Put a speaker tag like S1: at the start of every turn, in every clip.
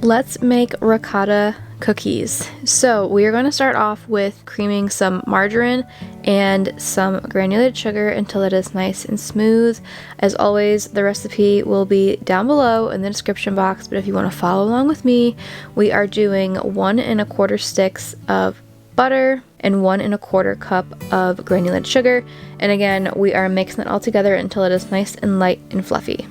S1: Let's make ricotta cookies. So we are going to start off with creaming some margarine and some granulated sugar until it is nice and smooth. As always, the recipe will be down below in the description box, but if you want to follow along with me, we are doing 1 1/4 sticks of butter and 1 1/4 cup of granulated sugar. And again, we are mixing it all together until it is nice and light and fluffy.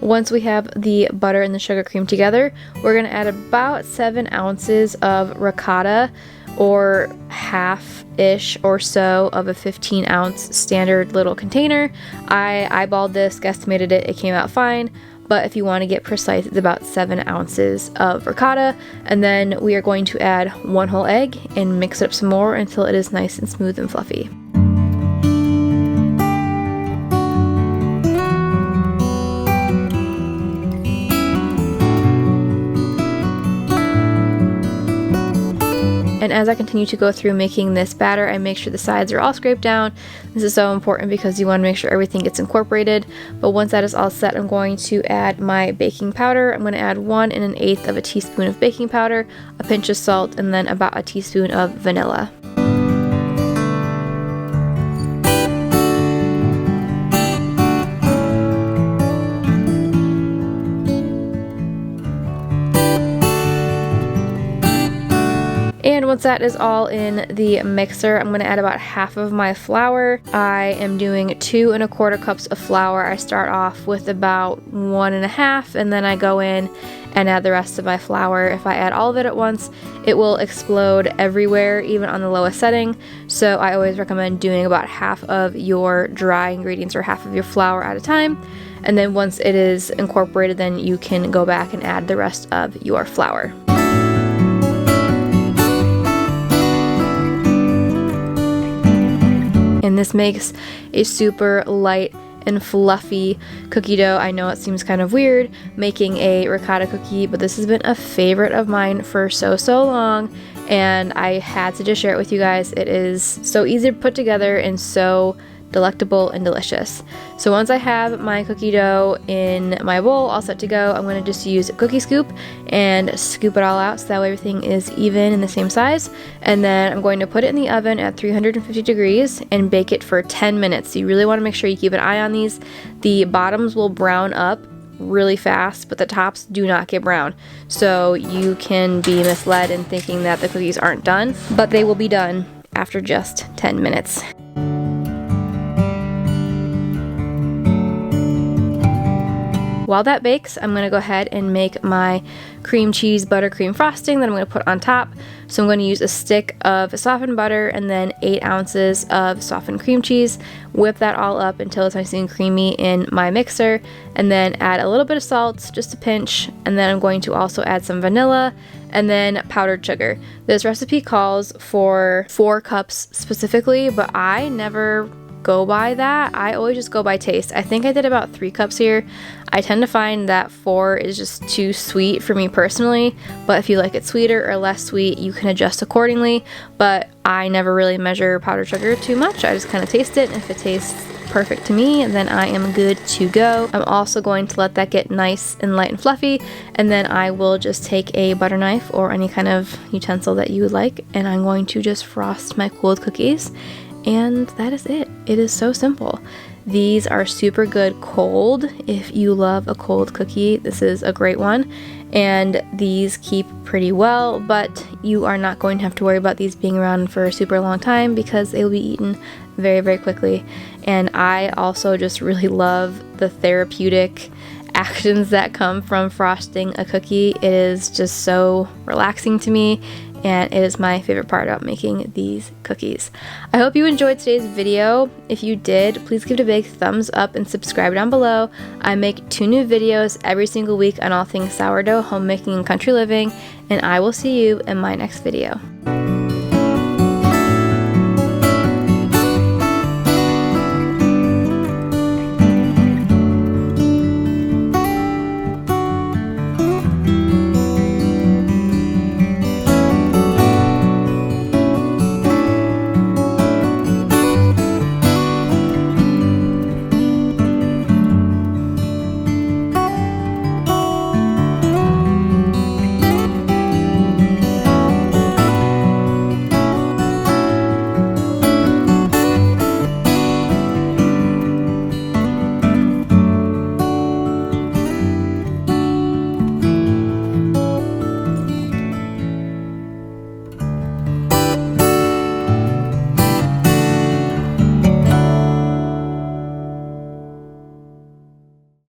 S1: Once we have the butter and the sugar cream together, we're going to add about 7 ounces of ricotta, or half-ish or so of a 15-ounce standard little container. I eyeballed this, guesstimated it, it came out fine. But if you want to get precise, it's about 7 ounces of ricotta. And then we are going to add 1 whole egg and mix it up some more until it is nice and smooth and fluffy. And as I continue to go through making this batter, I make sure the sides are all scraped down. This is so important because you want to make sure everything gets incorporated. But once that is all set, I'm going to add my baking powder. I'm going to add 1 1/8 of a teaspoon of baking powder, a pinch of salt, and then about a teaspoon of vanilla. And once that is all in the mixer, I'm going to add about half of my flour. I am doing 2 1/4 cups of flour. I start off with about 1 1/2, and then I go in and add the rest of my flour. If I add all of it at once, it will explode everywhere, even on the lowest setting. So I always recommend doing about half of your dry ingredients or half of your flour at a time. And then once it is incorporated, then you can go back and add the rest of your flour. And this makes a super light and fluffy cookie dough. I know it seems kind of weird making a ricotta cookie, but this has been a favorite of mine for so long, and I had to just share it with you guys. It is so easy to put together and so delectable and delicious. So once I have my cookie dough in my bowl all set to go, I'm going to just use a cookie scoop and scoop it all out so that way everything is even in the same size. And then I'm going to put it in the oven at 350 degrees and bake it for 10 minutes. So you really want to make sure you keep an eye on these. The bottoms will brown up really fast, but the tops do not get brown. So you can be misled in thinking that the cookies aren't done, but they will be done after just 10 minutes. While that bakes, I'm going to go ahead and make my cream cheese buttercream frosting that I'm going to put on top. So I'm going to use a stick of softened butter and then 8 ounces of softened cream cheese. Whip that all up until it's nice and creamy in my mixer, and then add a little bit of salt, just a pinch, and then I'm going to also add some vanilla and then powdered sugar. This recipe calls for 4 cups specifically, but I never go by that. I always just go by taste. I think I did about 3 cups here. I tend to find that 4 is just too sweet for me personally, but if you like it sweeter or less sweet, you can adjust accordingly. But I never really measure powdered sugar too much. I just kind of taste it, and if it tastes perfect to me, then I am good to go. I'm also going to let that get nice and light and fluffy, and then I will just take a butter knife or any kind of utensil that you would like, and I'm going to just frost my cooled cookies. And that is it. It is so simple. These are super good cold. If you love a cold cookie, this is a great one. And these keep pretty well, but you are not going to have to worry about these being around for a super long time because they will be eaten very quickly. And I also just really love the therapeutic actions that come from frosting a cookie. It is just so relaxing to me, and it is my favorite part about making these cookies. I hope you enjoyed today's video. If you did, please give it a big thumbs up and subscribe down below. I make 2 new videos every single week on all things sourdough, homemaking, and country living, and I will see you in my next video.